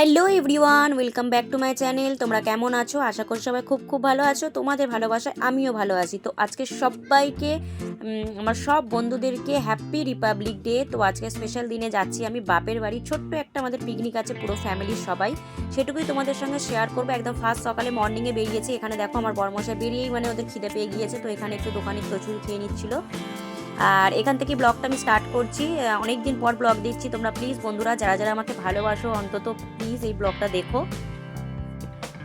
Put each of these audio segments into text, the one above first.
Hello everyone, welcome back to my channel. তোমরা কেমন আছো? আশা করি সবাই খুব খুব ভালো আছো। তোমাদের ভালোবাসায় আমিও ভালো আছি। তো আজকে সবাইকে আমার সব বন্ধুদেরকে হ্যাপি রিপাবলিক ডে। তো আজকে স্পেশাল দিনে যাচ্ছি আমি বাপের বাড়ি। ছোট্ট একটা আমাদের পিকনিক আছে, পুরো ফ্যামিলির সবাই। সেটুকুই তোমাদের সঙ্গে শেয়ার করবো। একদম ফার্স্ট সকালে মর্নিংয়ে বেরিয়েছি। এখানে দেখো আমার বড়মশাই বেরিয়েই মানে ওদের খিদে পেয়ে গিয়েছে, তো এখানে একটু দোকানে কচুরি খেয়ে নিচ্ছিল। আর এখান থেকে ব্লগটা আমি স্টার্ট করছি। অনেক দিন পর ব্লগ দিচ্ছি। তোমরা প্লিজ বন্ধুরা যারা যারা আমাকে ভালোবাসো অন্তত প্লিজ এই ব্লগটা দেখো।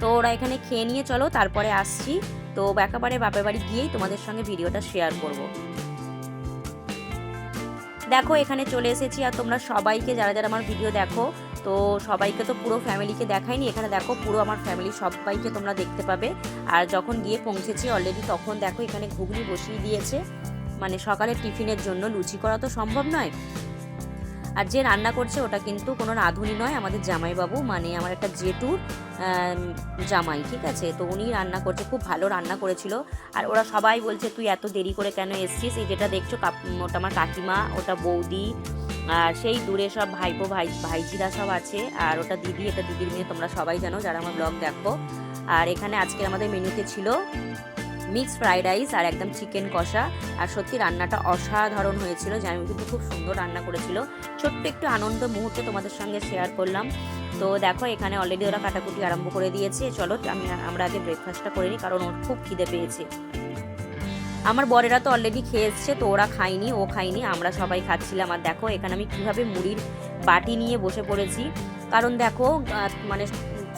তো ওরা এখানে খেয়ে নিয়ে চলো, তারপরে আসছি। তো একেবারে বাপের বাড়ি গিয়েই তোমাদের সঙ্গে ভিডিওটা শেয়ার করব। দেখো এখানে চলে এসেছি, আর তোমরা সবাইকে যারা যারা আমার ভিডিও দেখো, তো সবাইকে তো পুরো ফ্যামিলিকে দেখাইনি। এখানে দেখো পুরো আমার ফ্যামিলি সবাইকে তোমরা দেখতে পাবে। আর যখন গিয়ে পৌঁছেছি অলরেডি, তখন দেখো এখানে ঘুগনি বসিয়ে দিয়েছে, মানে সকালের টিফিনের জন্য। লুচি করা তো সম্ভব নয়। আর যে রান্না করছে ওটা কিন্তু কোনো রাঁধুনি নয়, আমাদের জামাইবাবু, মানে আমার একটা জেঠুর জামাই, ঠিক আছে। তো উনি রান্না করছে, খুব ভালো রান্না করেছিল। আর ওরা সবাই বলছে তুই এত দেরি করে কেন এসছিস। এই যেটা দেখছো ওটা আমার কাকিমা, ওটা বৌদি, আর সেই দূরে সব ভাইপো ভাইজিরা সব আছে। আর ওটা দিদি, এটা দিদির মেয়ে, তোমরা সবাই জানো যারা আমার ব্লগ দেখো। আর এখানে আজকে আমাদের মেনুতে ছিল মিক্সড ফ্রাইড রাইস আর একদম চিকেন কষা। আর সত্যি রান্নাটা অসাধারণ হয়েছিল, জানি কিন্তু খুব সুন্দর রান্না করেছিল। ছোট্ট একটু আনন্দ মুহূর্তে তোমাদের সঙ্গে শেয়ার করলাম। তো দেখো এখানে অলরেডি ওরা কাটাকুটি আরম্ভ করে দিয়েছে। চলো আমরা আগে ব্রেকফাস্টটা করে নিই, কারণ ওর খুব খিদে পেয়েছে। আমার বরেরা তো অলরেডি খেয়ে এসছে, তো ওরা খায়নি, ও খায়নি, আমরা সবাই খাচ্ছিলাম। আর দেখো এখানে আমি কীভাবে মুড়ির বাটি নিয়ে বসে পড়েছি, কারণ দেখো মানে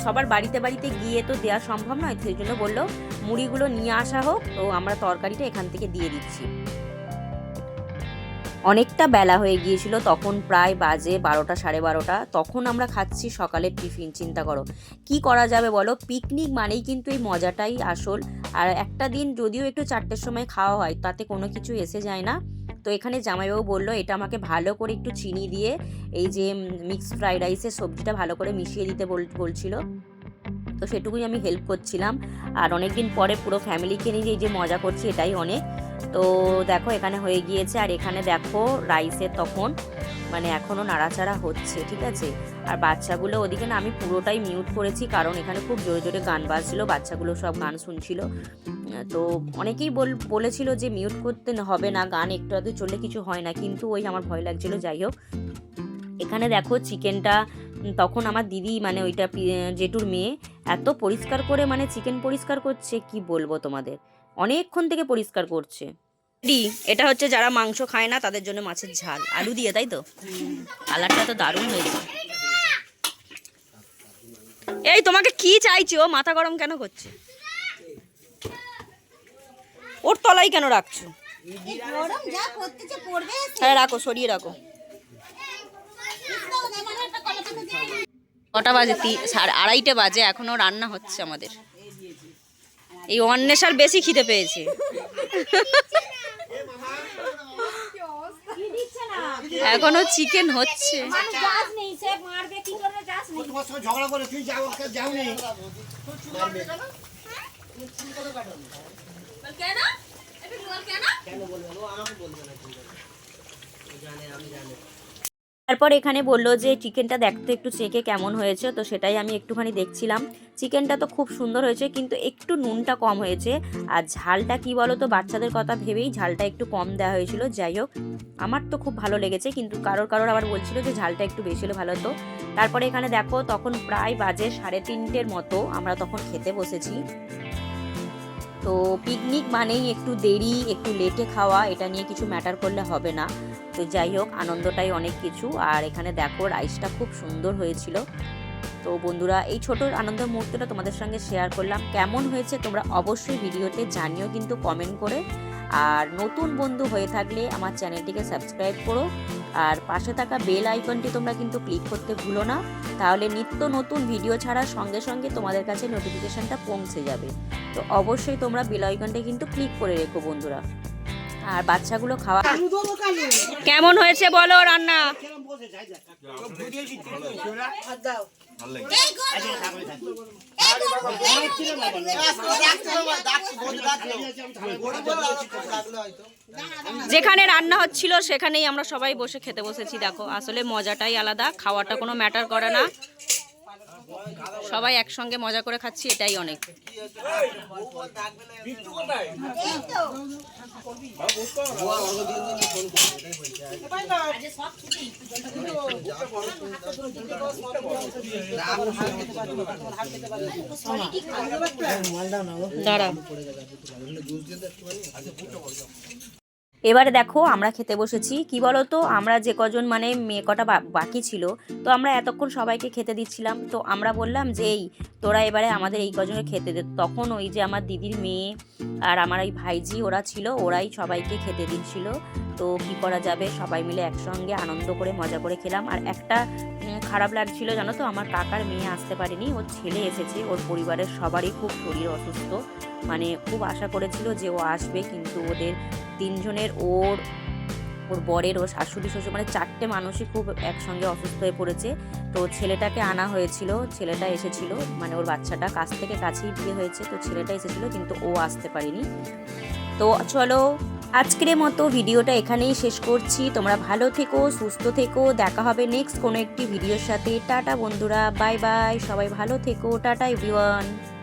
সবার বাড়িতে বাড়িতে গিয়ে তো দেওয়া সম্ভব নয়। সেই জন্য বললো মুড়িগুলো নিয়ে আসা হোক, তো আমরা তরকারিটা এখান থেকে দিয়ে দিচ্ছি। অনেকটা বেলা হয়ে গিয়েছিল, তখন প্রায় বাজে 12টা 12:30। তখন আমরা খাচ্ছি সকালের টিফিন। চিন্তা করো কি করা যাবে বলো, পিকনিক মানেই কিন্তু এই মজাটাই আসল। আর একটা দিন যদিও একটু 4টের সময় খাওয়া হয়, তাতে কোনো কিছু এসে যায় না। তো এখানে জামাইবাবু বললো এটা আমাকে ভালো করে একটু চিনি দিয়ে এই যে মিক্সড ফ্রাইড রাইসের সবজিটা ভালো করে মিশিয়ে দিতে বলছিল। তো সেটুকুই আমি হেল্প করছিলাম। আর অনেকদিন পরে পুরো ফ্যামিলিকে নিয়ে এই যে মজা করছি, এটাই অনেক। তো দেখো এখানে হয়ে গিয়েছে। আর এখানে দেখো রাইসের তখন মানে এখনও নাড়াচাড়া হচ্ছে, ঠিক আছে। আর বাচ্চাগুলো ওদিকে না, আমি পুরোটাই মিউট করেছি, কারণ এখানে খুব জোরে জোরে গান বাজছিল, বাচ্চাগুলো সব গান শুনছিল। তো অনেকেই বলেছিল যে মিউট করতে হবে না, গান একটু আধটু চললে কিছু হয় না, কিন্তু ওই আমার ভয় লাগছিল। যাই হোক, এখানে দেখো চিকেনটা তখন আমার দিদি, মানে ওইটা জেঠুর মেয়ে, এত পরিষ্কার করে মানে চিকেন পরিষ্কার করছে, কি বলবো তোমাদের, অনেকক্ষণ থেকে পরিষ্কার করছে। এটা হচ্ছে যারা মাংস খায় না তাদের জন্য মাছের ঝাল আলু দিয়ে, তাই তো? কালারটা তো দারুণ হয়েছে। এই তোমাকে কি চাইছি, ও মাথা গরম কেন করছে? ওর তলায় কেন রাখছো? হ্যাঁ রাখো, সরিয়ে রাখো। কটা বাজে? 2:30 বাজে, এখনো রান্না হচ্ছে আমাদের। এই অন্বেষার বেশি খিদে পেয়েছে। এখনো চিকেন হচ্ছে। তারপর এখানে বললো যে চিকেনটা দেখতে একটু চেখে কেমন হয়েছে, তো সেটাই আমি একটুখানি দেখছিলাম। চিকেনটা তো খুব সুন্দর হয়েছে, কিন্তু একটু নুনটা কম হয়েছে। আর ঝালটা কি বলো তো, বাচ্চাদের কথা ভেবেই ঝালটা একটু কম দেওয়া হয়েছিল। যাই হোক, আমার তো খুব ভালো লেগেছে, কিন্তু কারোর আবার বলছিল যে ঝালটা একটু বেশি হলে ভালো হতো। তারপরে এখানে দেখো তখন প্রায় বাজে 3:30 মতো, আমরা তখন খেতে বসেছি। তো পিকনিক মানেই একটু দেরি, একটু লেটে খাওয়া, এটা নিয়ে কিছু ম্যাটার করলে হবে না। তো যাই হোক, আনন্দটাই অনেক কিছু। আর এখানে দেখো রাইসটা খুব সুন্দর হয়েছিল। তো বন্ধুরা, এই ছোট আনন্দের মুহূর্তটা তোমাদের সঙ্গে শেয়ার করলাম। কেমন হয়েছে তোমরা অবশ্যই ভিডিওতে জানিও কিন্তু কমেন্ট করে। আর নতুন বন্ধু হয়ে থাকলে আমার চ্যানেলটিকে সাবস্ক্রাইব করো। আর পাশে থাকা বেল আইকনটি তোমরা কিন্তু ক্লিক করতে ভুলো না, তাহলে নিত্য নতুন ভিডিও ছাড়ার সঙ্গে সঙ্গে তোমাদের কাছে নোটিফিকেশনটা পৌঁছে যাবে। তো অবশ্যই তোমরা বেল আইকনটা কিন্তু ক্লিক করে রেখো বন্ধুরা। আর বাচ্চাগুলো খাওয়া কেমন হয়েছে বলো রান্না? যেখানে রান্না হচ্ছিল সেখানেই আমরা সবাই বসে খেতে বসেছি। দেখো আসলে মজাটাই আলাদা, খাওয়াটা কোনো ম্যাটার করে না। সবাই একসঙ্গে মজা করে খাচ্ছি, এটাই অনেক। দাঁড়া, এবারে দেখো আমরা খেতে বসেছি। কি বলো তো, আমরা যে কজন মানে মেয়ে কটা বাকি ছিল, তো আমরা এতক্ষণ সবাইকে খেতে দিচ্ছিলাম। তো আমরা বললাম যে এই তোরা এবারে আমাদের এই কজনকে খেতে দে। তখন ওই যে আমার দিদির মেয়ে আর আমার ওই ভাইজি ওরা ছিল, ওরাই সবাইকে খেতে দিচ্ছিল। তো কি করা যাবে, সবাই মিলে একসঙ্গে আনন্দ করে মজা করে খেলাম। আর একটা খারাপ লাগছিল জানো তো, আমার কাকার মেয়ে আসতে পারেনি, ওর ছেলে এসেছে। ওর পরিবারের সবারই খুব শরীর অসুস্থ, মানে খুব আশা করেছিল যে ও আসবে, কিন্তু ওদের তিনজনের ওর বরের, ওর শাশুড়ি শ্বশুর, মানে 4টে মানুষই খুব একসঙ্গে অসুস্থ হয়ে পড়েছে। তো ছেলেটাকে আনা হয়েছিল, ছেলেটা এসেছিল, মানে ওর বাচ্চাটা কাছ থেকে কাছেই বিয়ে হয়েছে, তো ছেলেটা এসেছিল কিন্তু ও আসতে পারেনি। তো চলো আজকের মতো ভিডিওটা এখানেই শেষ করছি। তোমরা ভালো থেকো, সুস্থ থেকো, দেখা হবে নেক্সট কোনো একটি ভিডিওর সাথে। টাটা বন্ধুরা, বাই বাই, সবাই ভালো থেকো, টাটা এভরিওয়ান।